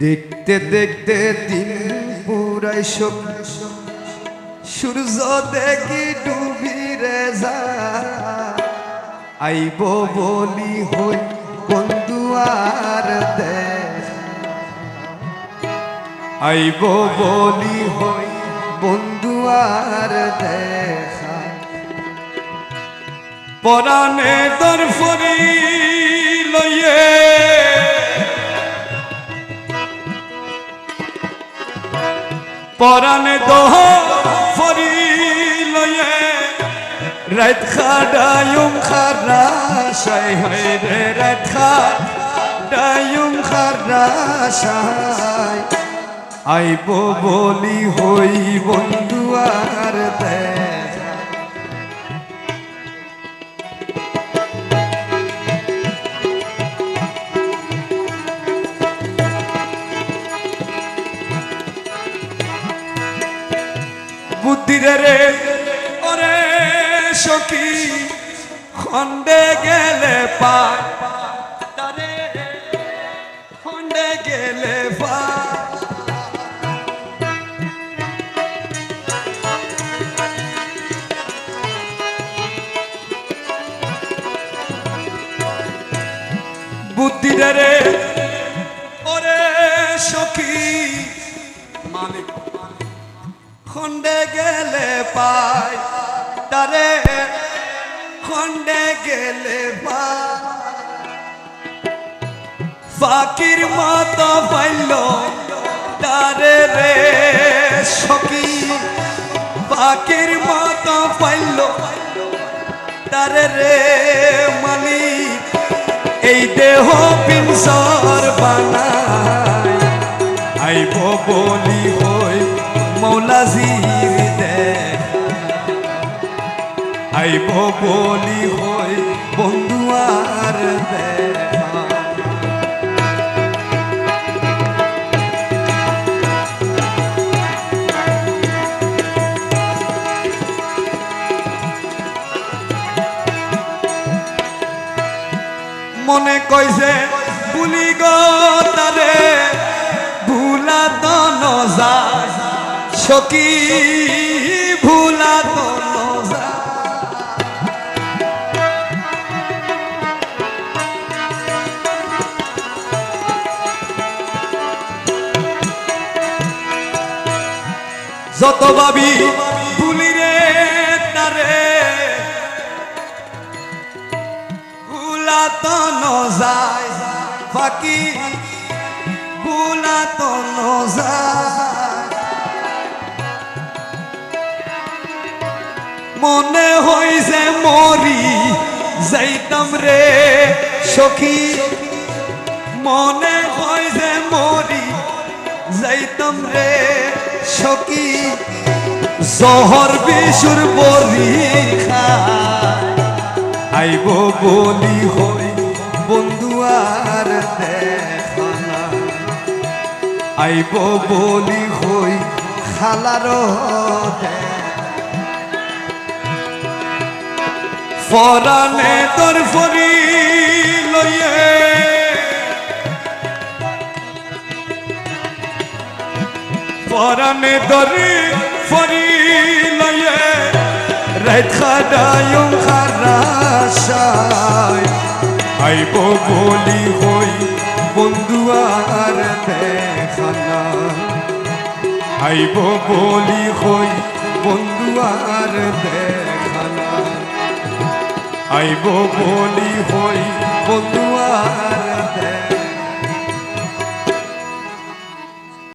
দেখতে দেখতে দিন পুরাই সূর্য দেখি ডুবি রে যা আইব বলি হই বন্ধু আর দেখ আইব বলি হই বন্ধু আর দেখা পরাণে তোর ফরি লইয়ে পরাণে দোহ ফরি লইয়ে রাত খাডায়ুম খারাশাই হয় রে রাত খাডায়ুম খারাশাই আইব বলি হই বন্ধু আর দেখা বুদ্ধি রে ওরে সখী খন্ডে গেলে পায় তারে খন্ডে গেলে পায় বুদ্ধি রে ওরে সখী মালিক খন্ডে গেলে পায় তারে খন্ডে গেলে পায় ফাকির মতো পাইল তারে রে সখী ফাকির মতো পাইল তারে রে মালিক এই দেহ পিঞ্জর বানায় আইব বলি হই মৌলাজির দেখ আইব বলি হই বন্ধু আর দেখা মনে কইছে ভুলি গো তারে ভুলা তো নজায় সখী ভুলা তো নজায় যত ভাবি ভুলি রে তারে ভুলা তো নজায় ফাঁকি ভুলা তো নজায় মনে হইছে মরি যাইতাম রে সখী মনে হইছে মরি যাইতাম রে সখী জহর বিশুর বরি খায় আইব বলি হই বন্ধু আর দেখা না আইব বলি হই খালার পরাণে তোর ফরি লইয়ে পরাণে তোর ফরি লইয়ে রাত খাডায়ুম খারাশাই আইব বলি হই বন্ধু আর দেখা না আইব বলি হই বন্ধু আর দেখা না আইব বলি হই বন্ধু আর